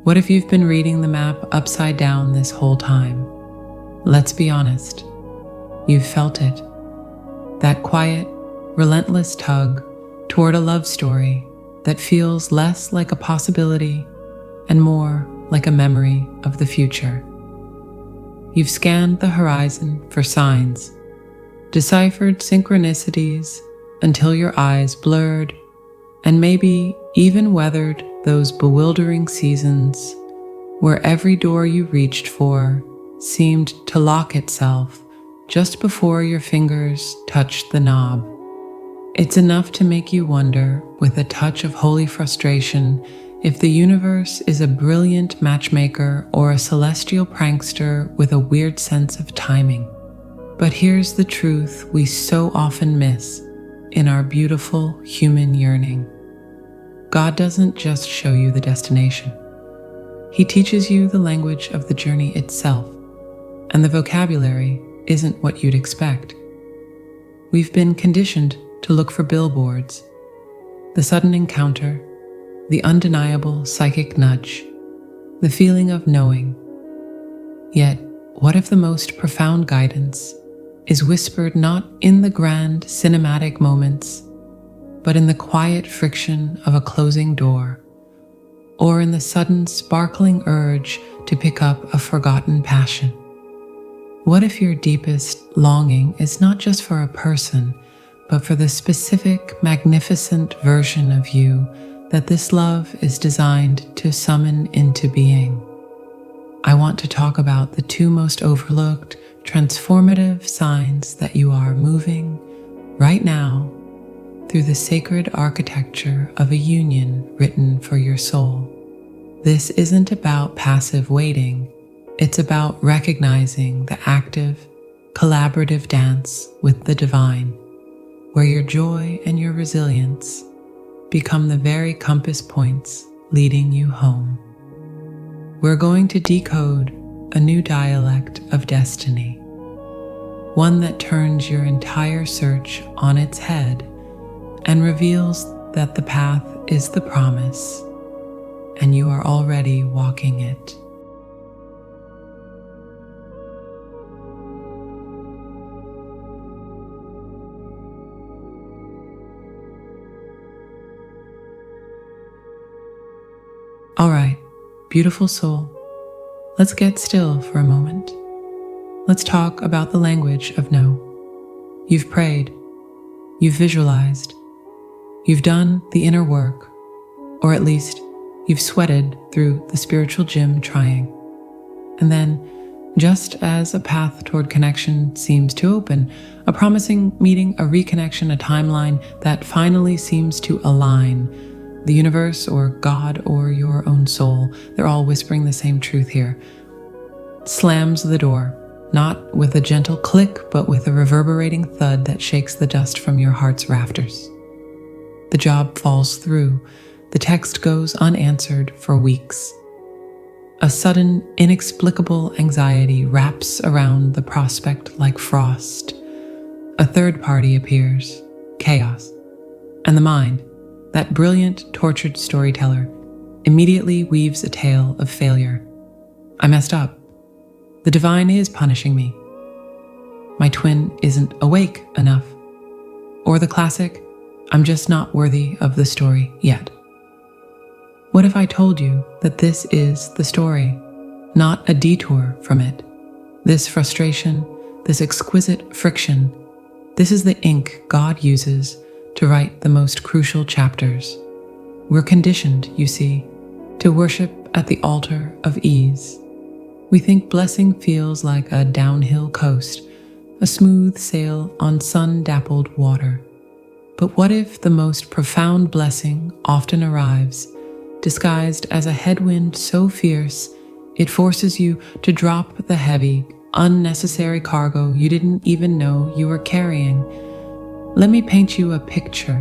What if you've been reading the map upside down this whole time? Let's be honest. You've felt it. That quiet, relentless tug toward a love story that feels less like a possibility and more like a memory of the future. You've scanned the horizon for signs, deciphered synchronicities until your eyes blurred, and maybe even weathered those bewildering seasons where every door you reached for seemed to lock itself just before your fingers touched the knob. It's enough to make you wonder, with a touch of holy frustration, if the universe is a brilliant matchmaker or a celestial prankster with a weird sense of timing. But here's the truth we so often miss in our beautiful human yearning. God doesn't just show you the destination. He teaches you the language of the journey itself, and the vocabulary isn't what you'd expect. We've been conditioned to look for billboards, the sudden encounter, the undeniable psychic nudge, the feeling of knowing. Yet, what if the most profound guidance is whispered not in the grand cinematic moments, but in the quiet friction of a closing door, or in the sudden sparkling urge to pick up a forgotten passion? What if your deepest longing is not just for a person, but for the specific, magnificent version of you that this love is designed to summon into being? I want to talk about the two most overlooked, transformative signs that you are moving right now through the sacred architecture of a union written for your soul. This isn't about passive waiting. It's about recognizing the active, collaborative dance with the divine, where your joy and your resilience become the very compass points leading you home. We're going to decode a new dialect of destiny, one that turns your entire search on its head and reveals that the path is the promise, and you are already walking it. All right, beautiful soul, let's get still for a moment. Let's talk about the language of no. You've prayed, you've visualized, you've done the inner work, or at least you've sweated through the spiritual gym trying. And then, just as a path toward connection seems to open, a promising meeting, a reconnection, a timeline that finally seems to align, the universe or God or your own soul, they're all whispering the same truth here, slams the door, not with a gentle click, but with a reverberating thud that shakes the dust from your heart's rafters. The job falls through. The text goes unanswered for weeks. A sudden, inexplicable anxiety wraps around the prospect like frost. A third party appears, chaos. And the mind, that brilliant, tortured storyteller, immediately weaves a tale of failure. I messed up. The divine is punishing me. My twin isn't awake enough. Or the classic, I'm just not worthy of the story yet. What if I told you that this is the story, not a detour from it? This frustration, this exquisite friction, this is the ink God uses to write the most crucial chapters. We're conditioned, you see, to worship at the altar of ease. We think blessing feels like a downhill coast, a smooth sail on sun-dappled water. But what if the most profound blessing often arrives, disguised as a headwind so fierce, it forces you to drop the heavy, unnecessary cargo you didn't even know you were carrying? Let me paint you a picture,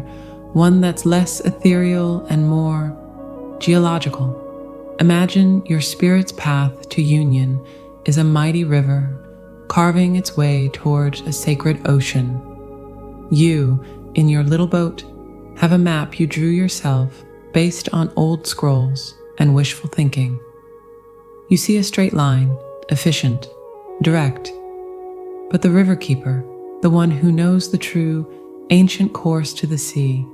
one that's less ethereal and more geological. Imagine your spirit's path to union is a mighty river, carving its way toward a sacred ocean. You, in your little boat, have a map you drew yourself based on old scrolls and wishful thinking. You see a straight line, efficient, direct. But the river keeper, the one who knows the true, ancient course to the sea,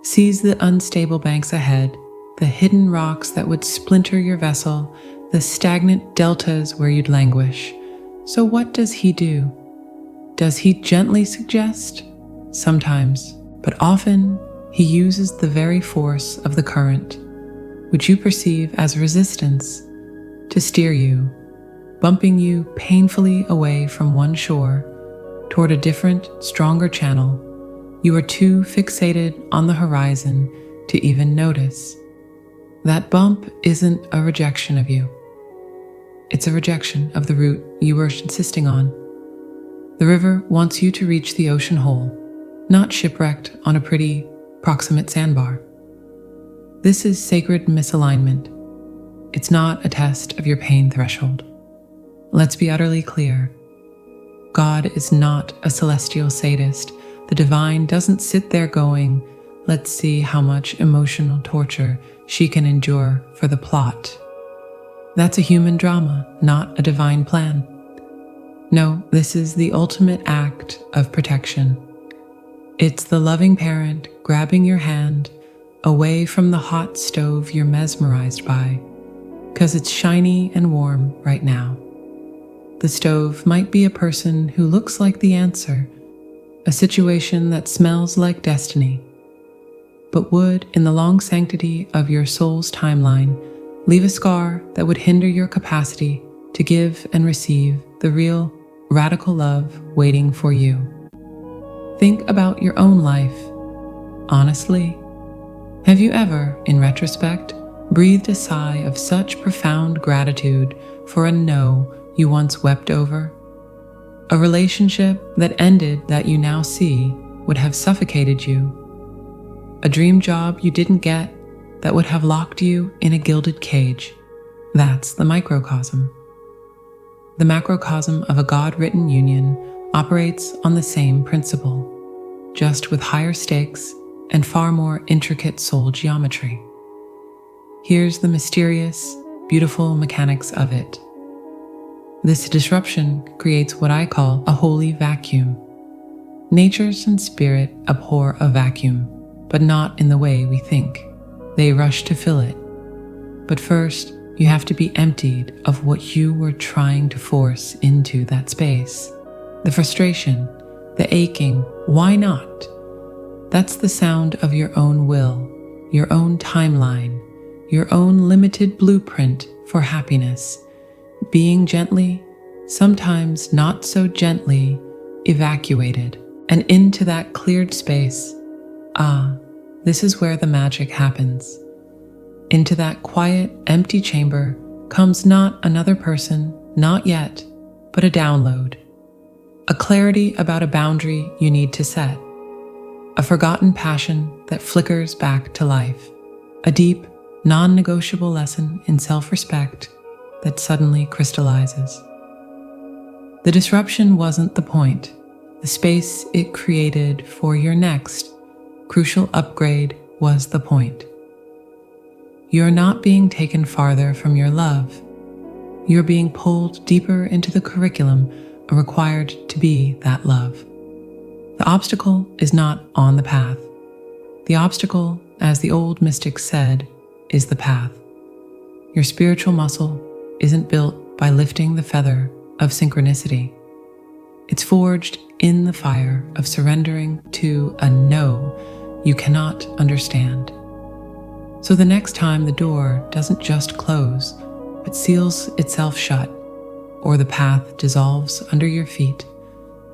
sees the unstable banks ahead, the hidden rocks that would splinter your vessel, the stagnant deltas where you'd languish. So what does he do? Does he gently suggest? Sometimes, but often he uses the very force of the current, which you perceive as resistance, to steer you, bumping you painfully away from one shore toward a different, stronger channel. You are too fixated on the horizon to even notice. That bump isn't a rejection of you. It's a rejection of the route you were insisting on. The river wants you to reach the ocean hole, not shipwrecked on a pretty, proximate sandbar. This is sacred misalignment. It's not a test of your pain threshold. Let's be utterly clear. God is not a celestial sadist. The divine doesn't sit there going, let's see how much emotional torture she can endure for the plot. That's a human drama, not a divine plan. No, this is the ultimate act of protection. It's the loving parent grabbing your hand away from the hot stove you're mesmerized by, because it's shiny and warm right now. The stove might be a person who looks like the answer, a situation that smells like destiny, but would, in the long sanctity of your soul's timeline, leave a scar that would hinder your capacity to give and receive the real, radical love waiting for you. Think about your own life. Honestly, have you ever, in retrospect, breathed a sigh of such profound gratitude for a no you once wept over? A relationship that ended that you now see would have suffocated you. A dream job you didn't get that would have locked you in a gilded cage. That's the microcosm. The macrocosm of a God-written union operates on the same principle, just with higher stakes and far more intricate soul geometry. Here's the mysterious, beautiful mechanics of it. This disruption creates what I call a holy vacuum. Natures and spirit abhor a vacuum, but not in the way we think. They rush to fill it. But first, you have to be emptied of what you were trying to force into that space. The frustration, the aching, why not? That's the sound of your own will, your own timeline, your own limited blueprint for happiness, being gently, sometimes not so gently, evacuated, and into that cleared space. This is where the magic happens. Into that quiet, empty chamber comes not another person, not yet, but a download. A clarity about a boundary you need to set. A forgotten passion that flickers back to life. A deep, non-negotiable lesson in self-respect that suddenly crystallizes. The disruption wasn't the point. The space it created for your next, crucial upgrade was the point. You're not being taken farther from your love. You're being pulled deeper into the curriculum required to be that love. The obstacle is not on the path. The obstacle, as the old mystics said, is the path. Your spiritual muscle isn't built by lifting the feather of synchronicity. It's forged in the fire of surrendering to a no you cannot understand. So the next time the door doesn't just close, but seals itself shut, or the path dissolves under your feet,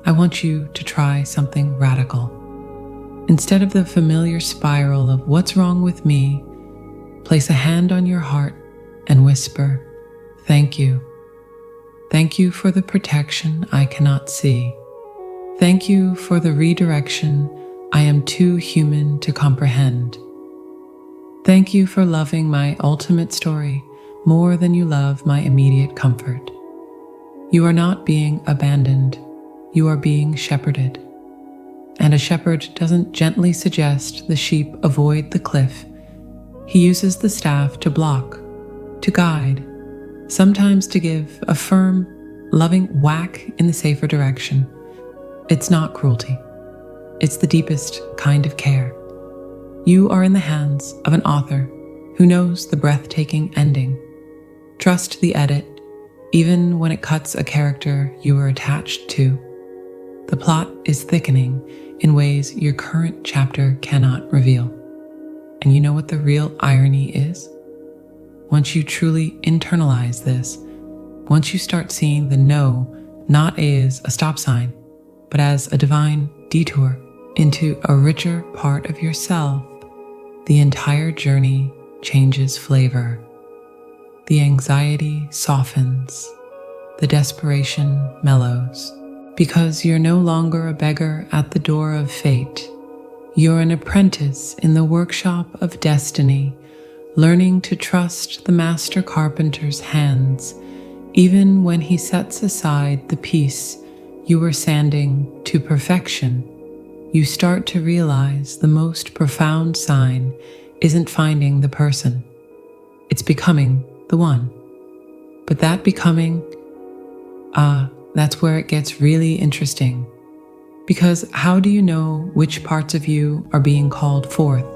I want you to try something radical. Instead of the familiar spiral of what's wrong with me, place a hand on your heart and whisper, thank you. Thank you for the protection I cannot see. Thank you for the redirection I am too human to comprehend. Thank you for loving my ultimate story more than you love my immediate comfort. You are not being abandoned. You are being shepherded. And a shepherd doesn't gently suggest the sheep avoid the cliff. He uses the staff to block, to guide, sometimes to give a firm, loving whack in the safer direction. It's not cruelty. It's the deepest kind of care. You are in the hands of an author who knows the breathtaking ending. Trust the edit, even when it cuts a character you are attached to. The plot is thickening in ways your current chapter cannot reveal. And you know what the real irony is? Once you truly internalize this, once you start seeing the no not as a stop sign, but as a divine detour into a richer part of yourself, the entire journey changes flavor. The anxiety softens, the desperation mellows, because you're no longer a beggar at the door of fate. You're an apprentice in the workshop of destiny, learning to trust the master carpenter's hands, even when he sets aside the piece you were sanding to perfection. You start to realize the most profound sign isn't finding the person. It's becoming the one. But that becoming, that's where it gets really interesting. Because how do you know which parts of you are being called forth?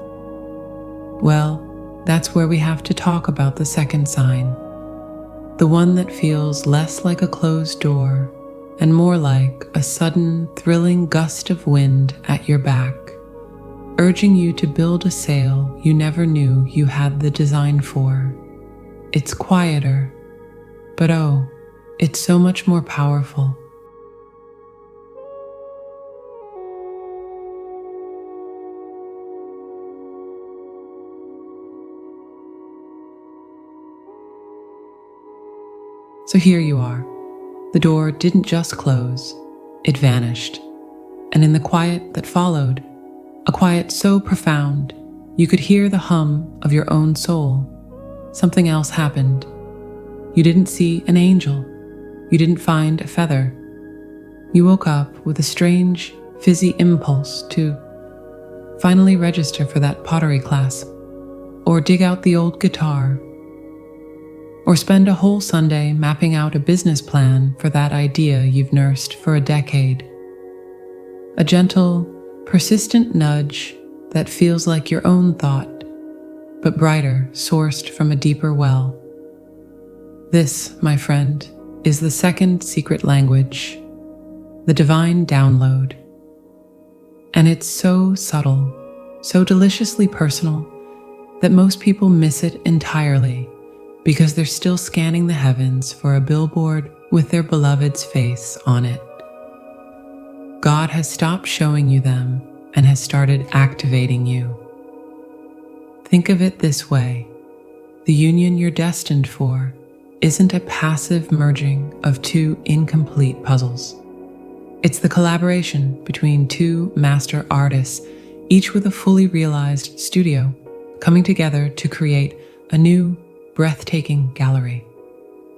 Well, that's where we have to talk about the second sign. The one that feels less like a closed door and more like a sudden, thrilling gust of wind at your back, urging you to build a sail you never knew you had the design for. It's quieter, but oh, it's so much more powerful. So here you are. The door didn't just close, it vanished. And in the quiet that followed, a quiet so profound, you could hear the hum of your own soul. Something else happened. You didn't see an angel. You didn't find a feather. You woke up with a strange, fizzy impulse to finally register for that pottery class, or dig out the old guitar, or spend a whole Sunday mapping out a business plan for that idea you've nursed for a decade. A gentle, persistent nudge that feels like your own thought, but brighter, sourced from a deeper well. This, my friend, is the second secret language, the divine download. And it's so subtle, so deliciously personal, that most people miss it entirely because they're still scanning the heavens for a billboard with their beloved's face on it. God has stopped showing you them and has started activating you. Think of it this way: the union you're destined for isn't a passive merging of two incomplete puzzles. It's the collaboration between two master artists, each with a fully realized studio, coming together to create a new, breathtaking gallery.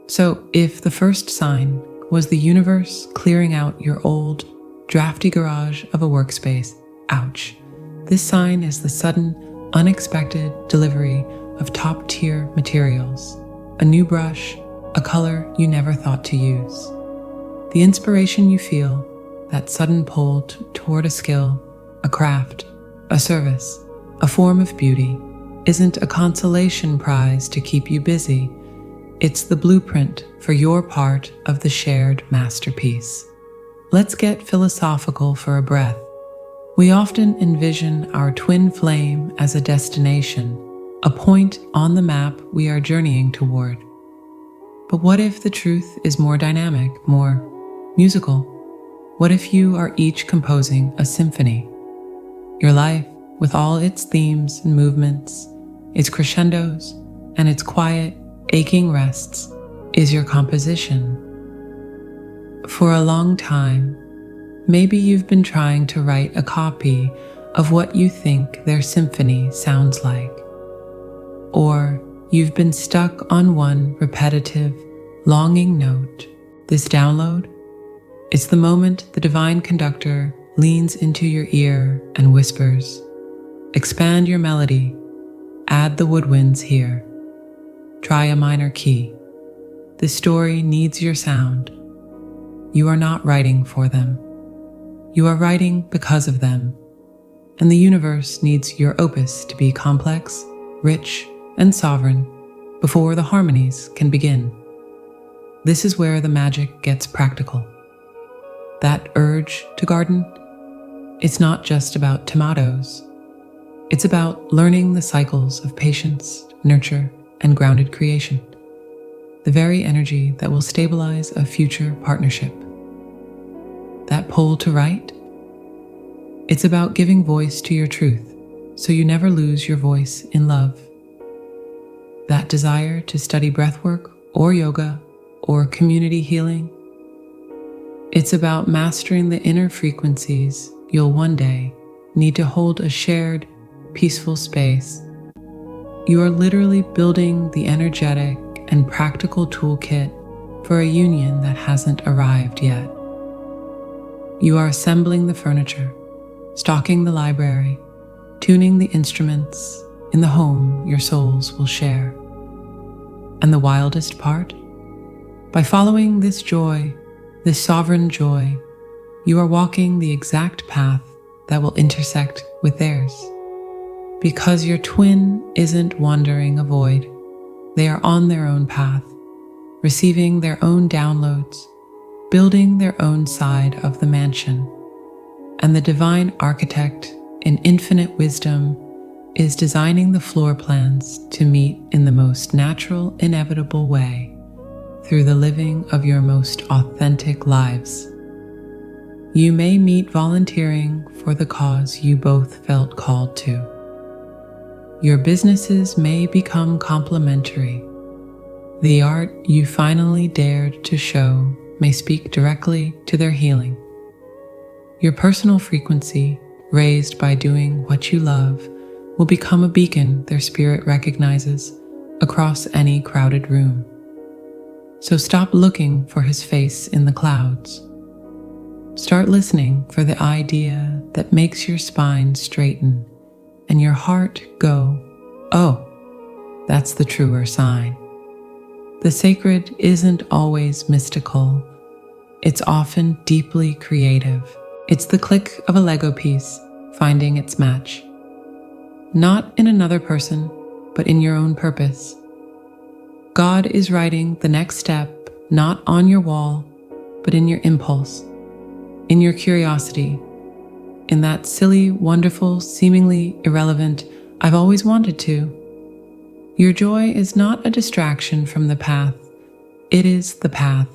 So if the first sign was the universe clearing out your old, drafty garage of a workspace, ouch, this sign is the sudden, unexpected delivery of top-tier materials, a new brush, a color you never thought to use. The inspiration you feel, that sudden pull toward a skill, a craft, a service, a form of beauty, isn't a consolation prize to keep you busy. It's the blueprint for your part of the shared masterpiece. Let's get philosophical for a breath. We often envision our twin flame as a destination, a point on the map we are journeying toward. But what if the truth is more dynamic, more musical? What if you are each composing a symphony? Your life, with all its themes and movements, its crescendos, and its quiet, aching rests, is your composition. For a long time, maybe you've been trying to write a copy of what you think their symphony sounds like. Or you've been stuck on one repetitive, longing note. This download? It's the moment the divine conductor leans into your ear and whispers, "Expand your melody. Add the woodwinds here. Try a minor key." this story needs your sound. You are not writing for them. You are writing because of them. And the universe needs your opus to be complex, rich, and sovereign before the harmonies can begin. This is where the magic gets practical. That urge to garden, it's not just about tomatoes. It's about learning the cycles of patience, nurture, and grounded creation. The very energy that will stabilize a future partnership. That pull to write, it's about giving voice to your truth so you never lose your voice in love. That desire to study breathwork or yoga or community healing, it's about mastering the inner frequencies you'll one day need to hold a shared, peaceful space. You are literally building the energetic and practical toolkit for a union that hasn't arrived yet. You are assembling the furniture, stocking the library, tuning the instruments in the home your souls will share. And the wildest part? By following this joy, this sovereign joy, you are walking the exact path that will intersect with theirs. Because your twin isn't wandering a void, they are on their own path, receiving their own downloads, building their own side of the mansion. And the divine architect in infinite wisdom is designing the floor plans to meet in the most natural, inevitable way through the living of your most authentic lives. You may meet volunteering for the cause you both felt called to. Your businesses may become complementary. The art you finally dared to show may speak directly to their healing. Your personal frequency, raised by doing what you love, will become a beacon their spirit recognizes across any crowded room. So stop looking for his face in the clouds. Start listening for the idea that makes your spine straighten and your heart go, "Oh, that's the truer sign." The sacred isn't always mystical. It's often deeply creative. It's the click of a Lego piece finding its match. Not in another person, but in your own purpose. God is writing the next step, not on your wall, but in your impulse, in your curiosity, in that silly, wonderful, seemingly irrelevant, "I've always wanted to." Your joy is not a distraction from the path, it is the path.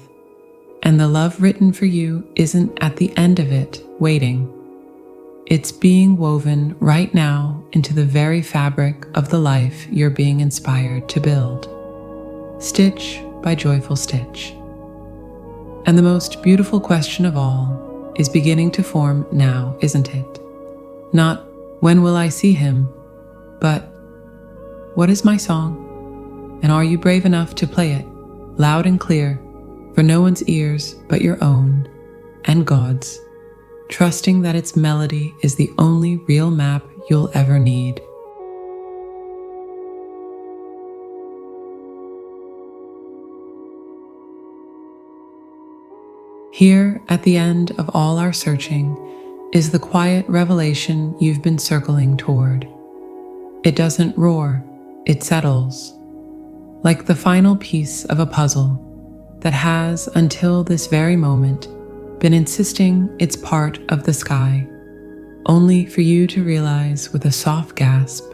And the love written for you isn't at the end of it, waiting. It's being woven right now into the very fabric of the life you're being inspired to build. Stitch by joyful stitch. And the most beautiful question of all is beginning to form now, isn't it? Not, when will I see him? But, what is my song? And are you brave enough to play it, loud and clear, for no one's ears but your own and God's, trusting that its melody is the only real map you'll ever need? Here, at the end of all our searching, is the quiet revelation you've been circling toward. It doesn't roar, it settles, like the final piece of a puzzle that has, until this very moment, been insisting it's part of the sky, only for you to realize with a soft gasp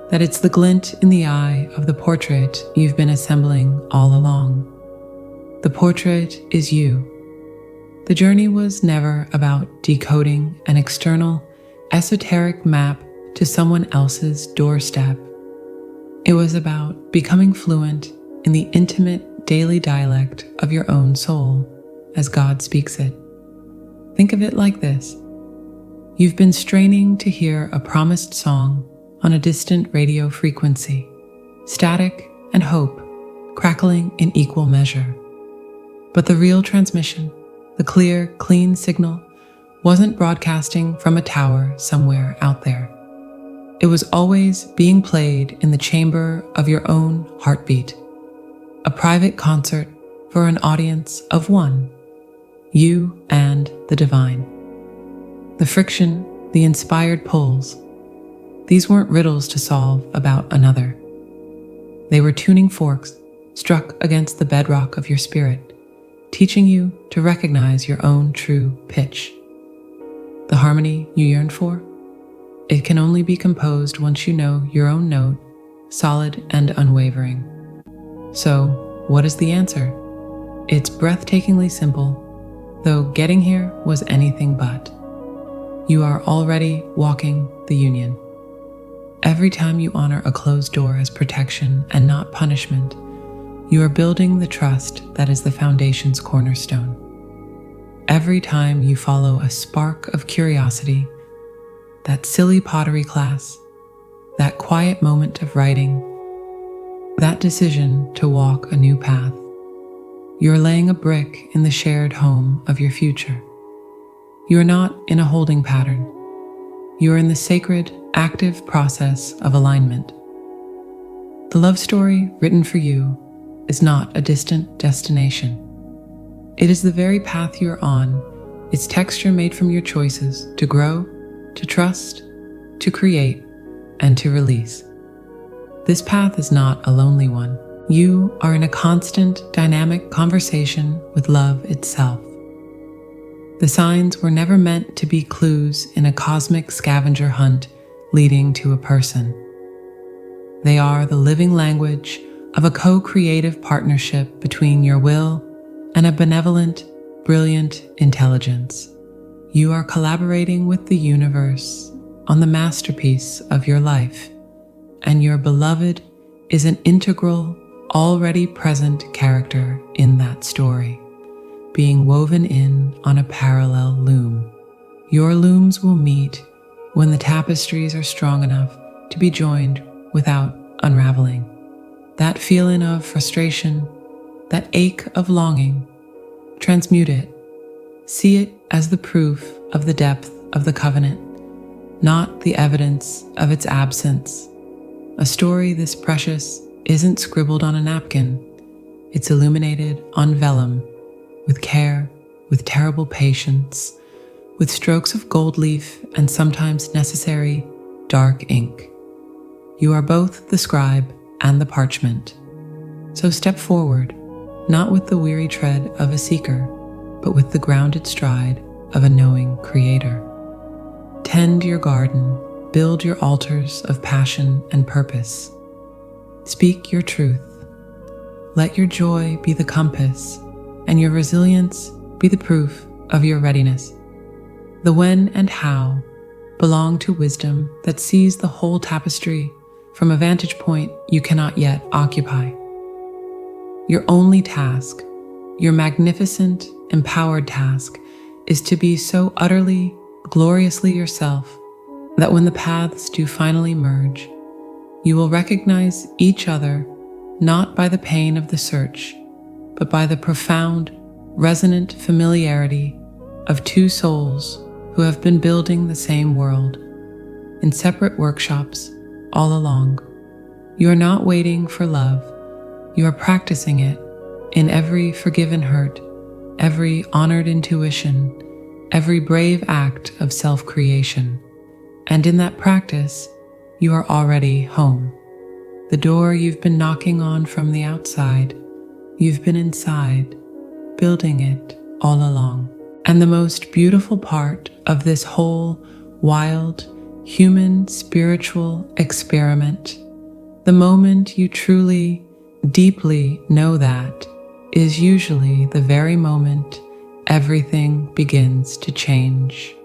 that it's the glint in the eye of the portrait you've been assembling all along. The portrait is you. The journey was never about decoding an external, esoteric map to someone else's doorstep. It was about becoming fluent in the intimate daily dialect of your own soul, as God speaks it. Think of it like this. You've been straining to hear a promised song on a distant radio frequency, static and hope crackling in equal measure. But the real transmission, the clear, clean signal, wasn't broadcasting from a tower somewhere out there. It was always being played in the chamber of your own heartbeat, a private concert for an audience of one, you and the divine. The friction, the inspired pulls, these weren't riddles to solve about another. They were tuning forks struck against the bedrock of your spirit, teaching you to recognize your own true pitch. The harmony you yearn for? It can only be composed once you know your own note, solid and unwavering. So, what is the answer? It's breathtakingly simple, though getting here was anything but. You are already walking the union. Every time you honor a closed door as protection and not punishment, you are building the trust that is the foundation's cornerstone. Every time you follow a spark of curiosity, that silly pottery class, that quiet moment of writing, that decision to walk a new path, you're laying a brick in the shared home of your future. You are not in a holding pattern. You are in the sacred, active process of alignment. The love story written for you is not a distant destination. It is the very path you're on, its texture made from your choices to grow, to trust, to create, and to release. This path is not a lonely one. You are in a constant, dynamic conversation with love itself. The signs were never meant to be clues in a cosmic scavenger hunt leading to a person. They are the living language of a co-creative partnership between your will and a benevolent, brilliant intelligence. You are collaborating with the universe on the masterpiece of your life, and your beloved is an integral, already present character in that story, being woven in on a parallel loom. Your looms will meet when the tapestries are strong enough to be joined without unraveling. That feeling of frustration, that ache of longing, transmute it. See it as the proof of the depth of the covenant, not the evidence of its absence. A story this precious isn't scribbled on a napkin. It's illuminated on vellum, with care, with terrible patience, with strokes of gold leaf and sometimes necessary dark ink. You are both the scribe and the parchment. So step forward, not with the weary tread of a seeker, but with the grounded stride of a knowing creator. Tend your garden, build your altars of passion and purpose. Speak your truth. Let your joy be the compass, and your resilience be the proof of your readiness. The when and how belong to wisdom that sees the whole tapestry from a vantage point you cannot yet occupy. Your only task, your magnificent, empowered task, is to be so utterly, gloriously yourself that when the paths do finally merge, you will recognize each other not by the pain of the search, but by the profound, resonant familiarity of two souls who have been building the same world in separate workshops all along. You are not waiting for love. You are practicing it in every forgiven hurt, every honored intuition, every brave act of self-creation. And in that practice, you are already home. The door you've been knocking on from the outside, you've been inside, building it all along. And the most beautiful part of this whole wild, human, spiritual experiment, the moment you truly, deeply know that, is usually the very moment everything begins to change.